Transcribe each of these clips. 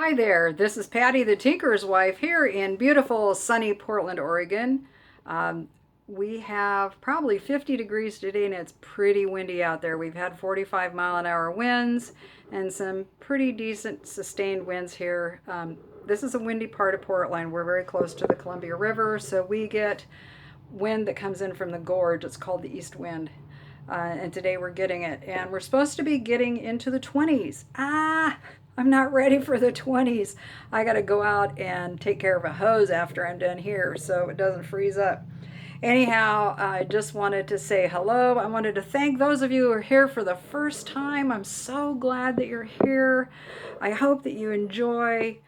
Hi there, this is Patty the Tinker's wife here in beautiful sunny Portland, Oregon. Um, we have probably 50 degrees today and it's pretty windy out there. We've had 45-mile-an-hour winds and some pretty decent sustained winds here. This is a windy part of Portland. We're very close to the Columbia River, so we get wind that comes in from the gorge. It's called the east wind. And today we're getting it. And we're supposed to be getting into the 20s. I'm not ready for the 20s. I got to go out and take care of a hose after I'm done here so it doesn't freeze up. Anyhow, I just wanted to say hello. I wanted to thank those of you who are here for the first time. I'm so glad that you're here. I hope that you enjoy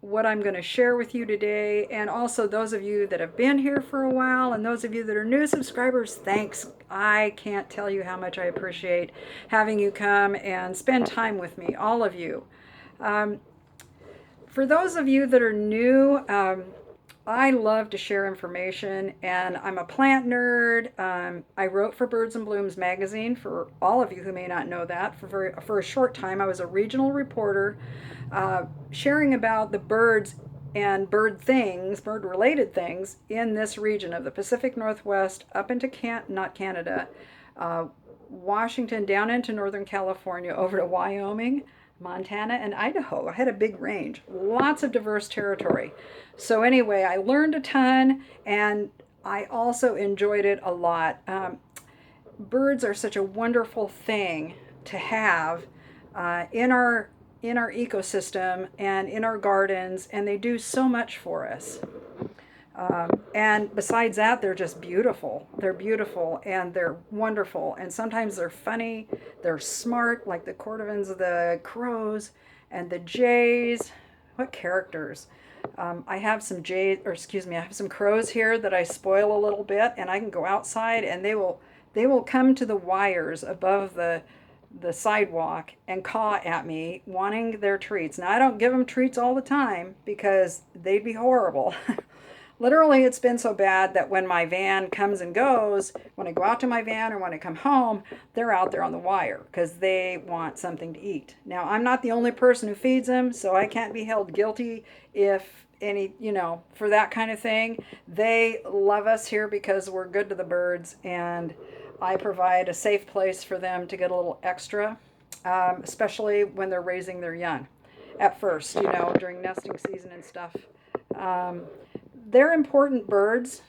what I'm going to share with you today. And also those of you that have been here for a while and those of you that are new subscribers, thanks. I can't tell you how much I appreciate having you come and spend time with me, all of you. Um, for those of you that are new, I love to share information, and I'm a plant nerd. I wrote for Birds and Blooms magazine, for all of you who may not know that. For a short time, I was a regional reporter sharing about the birds and bird-related things in this region of the Pacific Northwest up into not Canada, Washington, down into Northern California, over to Wyoming, Montana, and Idaho. I had a big range, lots of diverse territory. So anyway, I learned a ton, and I also enjoyed it a lot. Birds are such a wonderful thing to have in our ecosystem and in our gardens, and they do so much for us. And besides that, they're just beautiful. They're beautiful and they're wonderful. And sometimes they're funny. They're smart, like the cordovans, the crows, and the jays. What characters! I have some jays, or excuse me, I have some crows here that I spoil a little bit, and I can go outside and they will come to the wires above the sidewalk and caw at me wanting their treats. Now I don't give them treats all the time because they'd be horrible. Literally, it's been so bad that when my van comes and goes, when I go out to my van or when I come home, they're out there on the wire because they want something to eat. Now, I'm not the only person who feeds them, so I can't be held guilty if any, for that kind of thing. They love us here because we're good to the birds, and I provide a safe place for them to get a little extra, especially when they're raising their young at first, during nesting season and stuff. Um, they're important birds,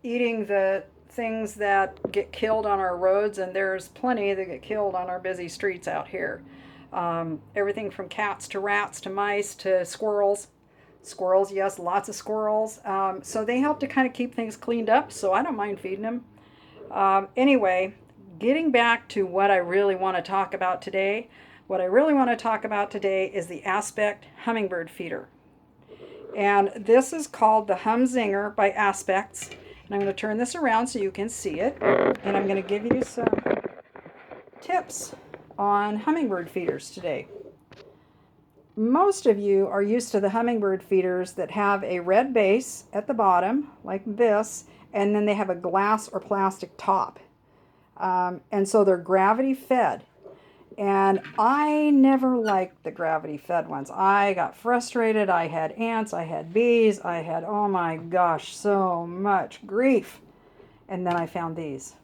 eating the things that get killed on our roads, and there's plenty that get killed on our busy streets out here. Everything from cats to rats to mice to squirrels. Squirrels, yes, lots of squirrels. So they help to kind of keep things cleaned up, so I don't mind feeding them. Anyway, getting back to what I really want to talk about today. What I really want to talk about today is the Aspect Hummingbird Feeder. And this is called the Hummzinger by Aspects. And I'm going to turn this around so you can see it. And I'm going to give you some tips on hummingbird feeders today. Most of you are used to the hummingbird feeders that have a red base at the bottom, like this, and then they have a glass or plastic top. And so they're gravity fed. And I never liked the gravity fed ones. I got frustrated. I had ants, I had bees, I had, oh my gosh, so much grief. And then I found these.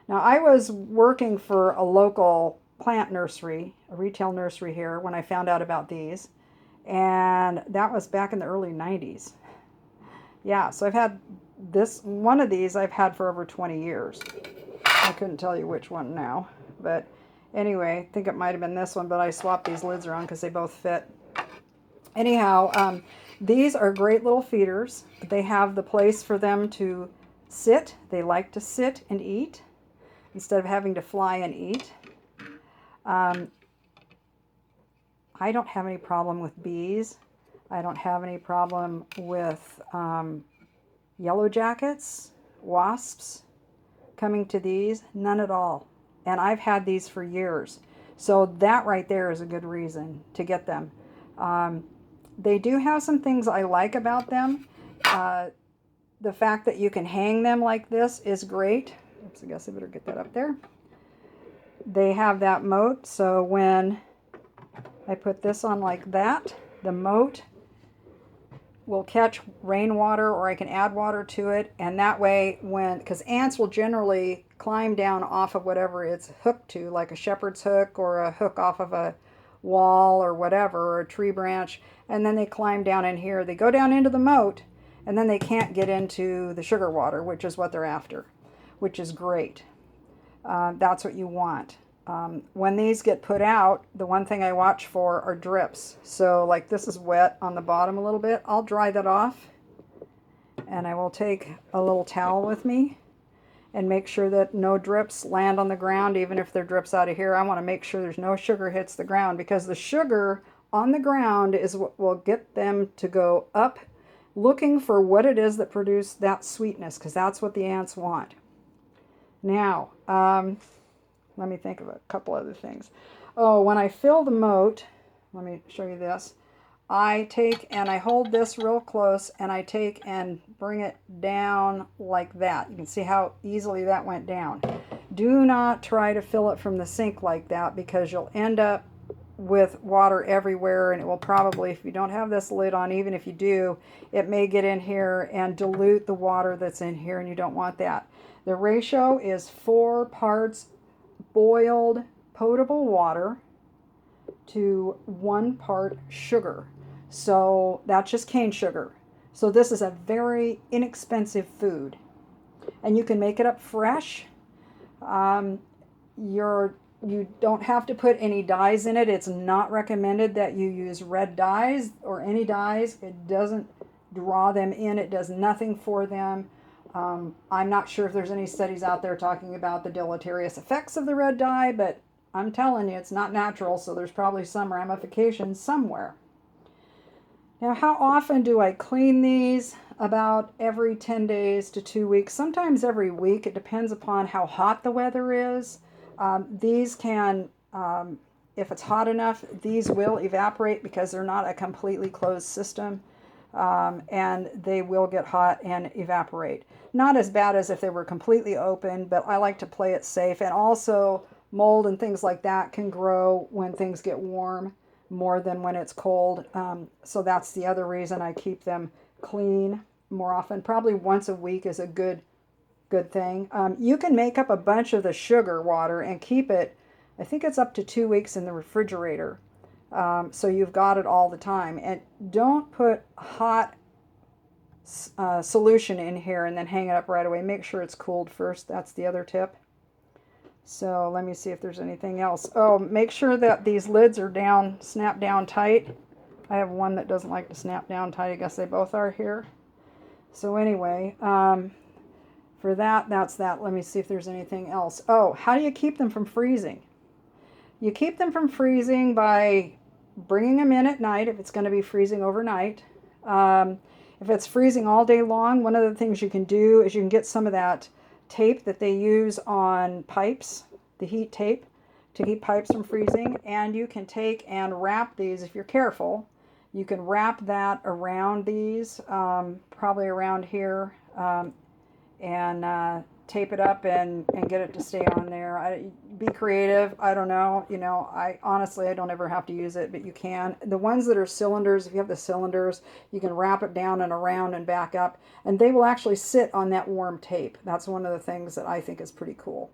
Now, I was working for a local plant nursery, a retail nursery here, when I found out about these. And that was back in the early 90s. Yeah, so I've had one of these I've had for over 20 years. I couldn't tell you which one now, but anyway, I think it might have been this one, but I swapped these lids around because they both fit. Anyhow, these are great little feeders. They have the place for them to sit. They like to sit and eat instead of having to fly and eat. I don't have any problem with bees. I don't have any problem with yellow jackets, wasps coming to these. None at all. And I've had these for years. So that right there is a good reason to get them. They do have some things I like about them. The fact that you can hang them like this is great. Oops, I guess I better get that up there. They have that moat, so when I put this on like that. The moat will catch rainwater, or I can add water to it, and that way because ants will generally climb down off of whatever it's hooked to, like a shepherd's hook or a hook off of a wall or whatever, or a tree branch, and then they climb down in here. They go down into the moat, and then they can't get into the sugar water, which is what they're after, which is great. That's what you want. When these get put out, the one thing I watch for are drips. So like this is wet on the bottom a little bit. I'll dry that off, and I will take a little towel with me and make sure that no drips land on the ground. Even if there drips out of here, I want to make sure there's no sugar hits the ground, because the sugar on the ground is what will get them to go up looking for what it is that produced that sweetness, because that's what the ants want. Now, let me think of a couple other things. Oh, when I fill the moat, let me show you this. I take and I hold this real close, and I take and bring it down like that. You can see how easily that went down. Do not try to fill it from the sink like that, because you'll end up with water everywhere, and it will probably, if you don't have this lid on, even if you do, it may get in here and dilute the water that's in here, and you don't want that. The ratio is 4 parts boiled potable water to 1 part sugar. So that's just cane sugar. So this is a very inexpensive food, and you can make it up fresh. You don't have to put any dyes in it. It's not recommended that you use red dyes or any dyes. It doesn't draw them in. It does nothing for them. I'm not sure if there's any studies out there talking about the deleterious effects of the red dye, but I'm telling you, it's not natural, so there's probably some ramifications somewhere. Now, how often do I clean these? About every 10 days to 2 weeks, sometimes every week. It depends upon how hot the weather is. These can, if it's hot enough, these will evaporate because they're not a completely closed system. And they will get hot and evaporate. Not as bad as if they were completely open, but I like to play it safe. And also, mold and things like that can grow when things get warm more than when it's cold. So that's the other reason I keep them clean more often. Probably once a week is a good thing. You can make up a bunch of the sugar water and keep it, I think it's up to 2 weeks in the refrigerator. So you've got it all the time. And don't put hot solution in here and then hang it up right away. Make sure it's cooled first. That's the other tip. So let me see if there's anything else. Oh, make sure that these lids are down, snap down tight. I have one that doesn't like to snap down tight. I guess they both are here. So anyway, for that's that. Let me see if there's anything else. Oh, how do you keep them from freezing? You keep them from freezing by bringing them in at night if it's going to be freezing overnight. If it's freezing all day long, one of the things you can do is you can get some of that tape that they use on pipes, the heat tape, to keep pipes from freezing. And you can take and wrap these, if you're careful, you can wrap that around these, probably around here, and tape it up and get it to stay on there. Be creative. I don't know. I honestly don't ever have to use it, but you can. The ones that are cylinders, if you have the cylinders, you can wrap it down and around and back up, and they will actually sit on that warm tape. That's one of the things that I think is pretty cool,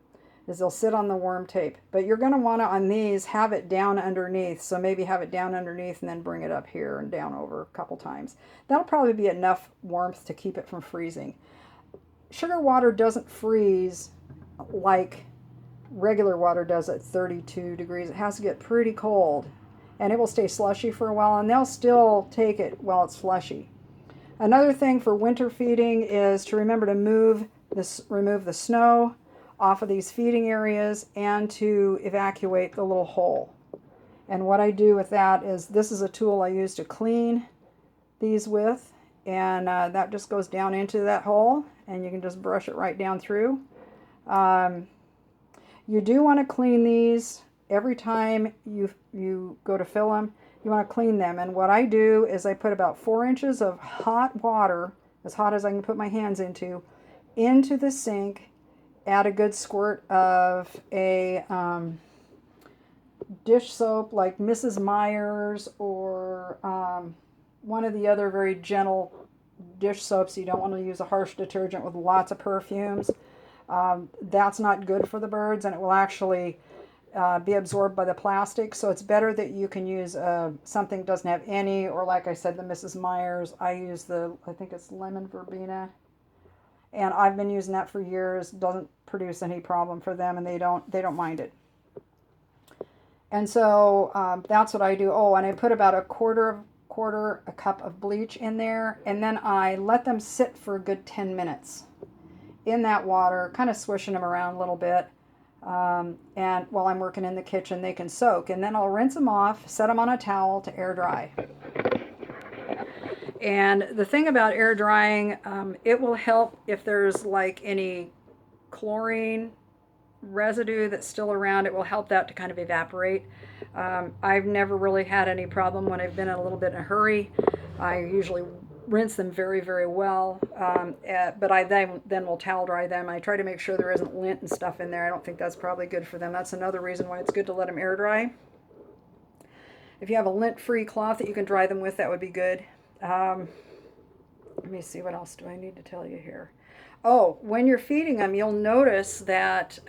is they'll sit on the warm tape. But you're going to want to, on these, have it down underneath. So maybe have it down underneath and then bring it up here and down over a couple times. That'll probably be enough warmth to keep it from freezing. Sugar water doesn't freeze like regular water does at 32 degrees. It has to get pretty cold, and it will stay slushy for a while, and they'll still take it while it's slushy. Another thing for winter feeding is to remember to remove the snow off of these feeding areas and to evacuate the little hole. And what I do with that is, this is a tool I use to clean these with, and that just goes down into that hole, and you can just brush it right down through. You do want to clean these every time you go to fill them. You want to clean them, and what I do is I put about 4 inches of hot water, as hot as I can put my hands into the sink. Add a good squirt of a dish soap like Mrs. Meyer's or one of the other very gentle dish soaps. You don't want to use a harsh detergent with lots of perfumes. That's not good for the birds, and it will actually be absorbed by the plastic. So it's better that you can use something that doesn't have any, or like I said, the Mrs. Meyer's. I use I think it's lemon verbena, and I've been using that for years. Doesn't produce any problem for them, and they don't mind it. And so that's what I do. Oh, and I put about a cup of bleach in there, and then I let them sit for a good 10 minutes in that water, kind of swishing them around a little bit. And while I'm working in the kitchen, they can soak. And then I'll rinse them off, set them on a towel to air dry. And the thing about air drying, it will help if there's like any chlorine residue that's still around. It will help that to kind of evaporate. I've never really had any problem when I've been in a little bit in a hurry. I usually rinse them very, very well, but I then will towel dry them. I try to make sure there isn't lint and stuff in there. I don't think that's probably good for them. That's another reason why it's good to let them air dry. If you have a lint-free cloth that you can dry them with, that would be good. Let me see, what else do I need to tell you here? Oh, when you're feeding them, you'll notice that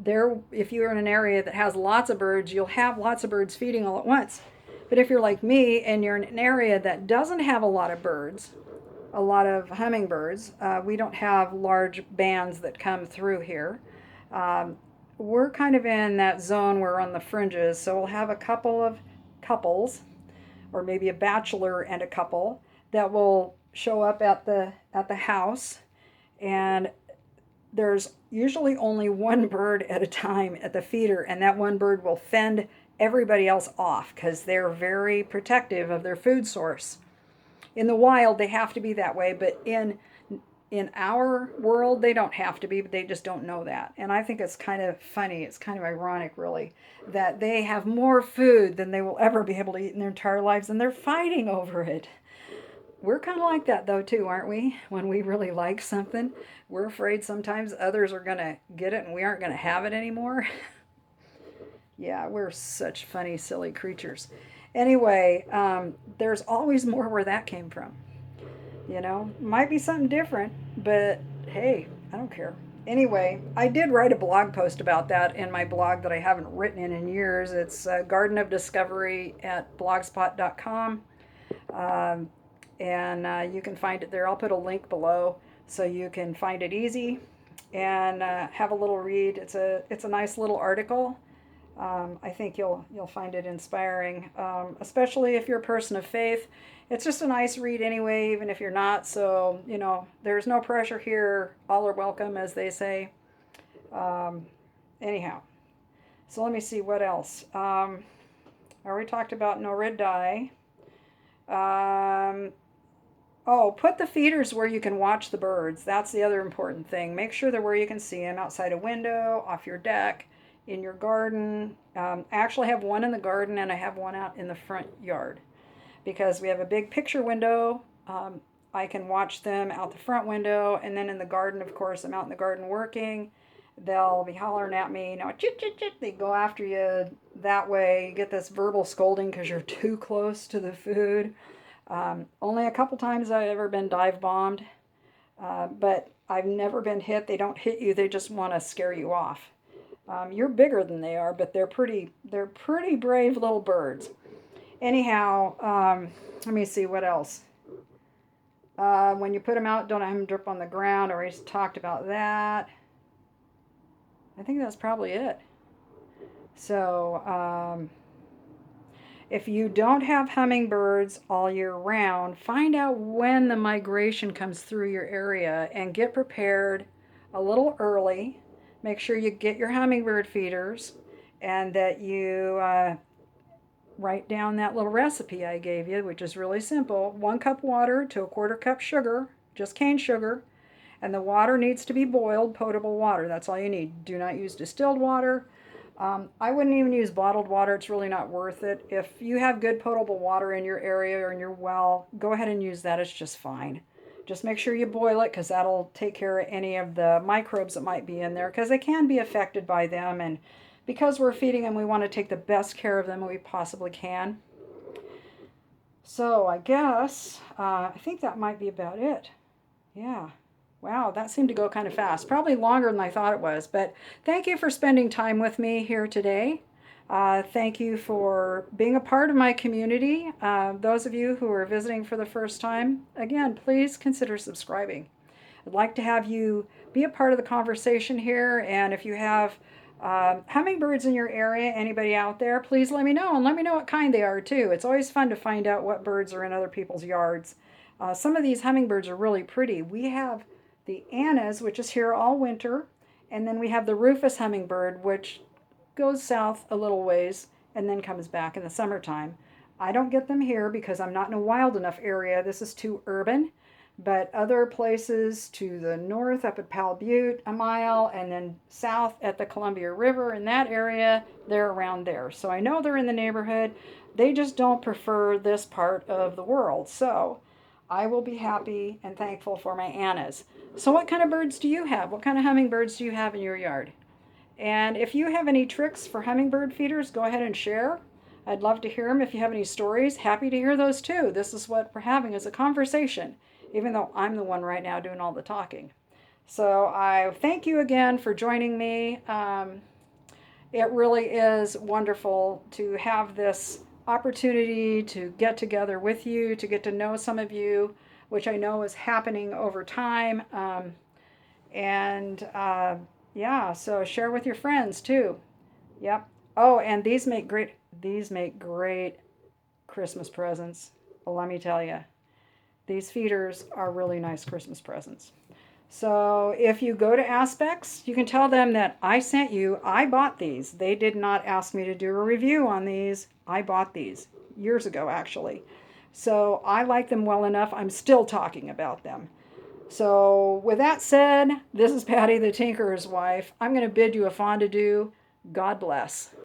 if you're in an area that has lots of birds, you'll have lots of birds feeding all at once. But if you're like me and you're in an area that doesn't have a lot of birds, a lot of hummingbirds, we don't have large bands that come through here. We're kind of in that zone where we're on the fringes, so we'll have a couple of couples, or maybe a bachelor and a couple, that will show up at the house, and there's usually only one bird at a time at the feeder, and that one bird will fend everybody else off because they're very protective of their food source. In the wild, they have to be that way, but in our world, they don't have to be, but they just don't know that. And I think it's kind of funny, it's kind of ironic, really, that they have more food than they will ever be able to eat in their entire lives, and they're fighting over it. We're kind of like that, though, too, aren't we? When we really like something, we're afraid sometimes others are going to get it and we aren't going to have it anymore. Yeah, we're such funny, silly creatures. Anyway, there's always more where that came from. Might be something different, but hey, I don't care. Anyway, I did write a blog post about that in my blog that I haven't written in years. It's Garden of Discovery at blogspot.com. And you can find it there. I'll put a link below so you can find it easy and have a little read. It's a nice little article. I think you'll find it inspiring, especially if you're a person of faith. It's just a nice read anyway, even if you're not. So there's no pressure here. All are welcome, as they say. Anyhow, so let me see what else. I already talked about no red dye. Put the feeders where you can watch the birds. That's the other important thing. Make sure they're where you can see them, outside a window, off your deck, in your garden. I actually have one in the garden and I have one out in the front yard because we have a big picture window. I can watch them out the front window, and then in the garden, of course, I'm out in the garden working. They'll be hollering at me, chit, chit, chit. They go after you that way. You get this verbal scolding because you're too close to the food. Only a couple times I've ever been dive bombed, but I've never been hit. They don't hit you, they just want to scare you off. You're bigger than they are, but they're pretty brave little birds. Anyhow, let me see what else. When you put them out, don't have them drip on the ground. I already talked about that. I think that's probably it. So, if you don't have hummingbirds all year round, find out when the migration comes through your area and get prepared a little early. Make sure you get your hummingbird feeders and that you write down that little recipe I gave you, which is really simple. 1 cup water to a 1/4 cup sugar, just cane sugar, and the water needs to be boiled, potable water. That's all you need. Do not use distilled water. I wouldn't even use bottled water. It's really not worth it. If you have good potable water in your area or in your well, go ahead and use that. It's just fine. Just make sure you boil it because that'll take care of any of the microbes that might be in there, because they can be affected by them, and because we're feeding them, we want to take the best care of them we possibly can. So I guess, I think that might be about it. Yeah. Wow, that seemed to go kind of fast. Probably longer than I thought it was. But thank you for spending time with me here today. Thank you for being a part of my community. Those of you who are visiting for the first time, again, please consider subscribing. I'd like to have you be a part of the conversation here. And if you have hummingbirds in your area, anybody out there, please let me know. And let me know what kind they are too. It's always fun to find out what birds are in other people's yards. Some of these hummingbirds are really pretty. We have the Anna's, which is here all winter. And then we have the Rufous hummingbird, which goes south a little ways and then comes back in the summertime. I don't get them here because I'm not in a wild enough area. This is too urban. But other places to the north, up at Powell Butte, a mile, and then south at the Columbia River, in that area, they're around there. So I know they're in the neighborhood. They just don't prefer this part of the world. So I will be happy and thankful for my Annas. So what kind of birds do you have? What kind of hummingbirds do you have in your yard? And if you have any tricks for hummingbird feeders, go ahead and share. I'd love to hear them. If you have any stories, happy to hear those too. This is what we're having, is a conversation, even though I'm the one right now doing all the talking. So I thank you again for joining me. It really is wonderful to have this opportunity to get together with you, to get to know some of you, which I know is happening over time. And yeah, so share with your friends too. Yep. Oh, and these make great Christmas presents. Well, let me tell you, these feeders are really nice Christmas presents. So if you go to Aspects, you can tell them that I sent you. I bought these. They did not ask me to do a review on these. I bought these years ago, actually. So I like them well enough. I'm still talking about them. So with that said, this is Patty the Tinkerer's wife. I'm going to bid you a fond adieu. God bless.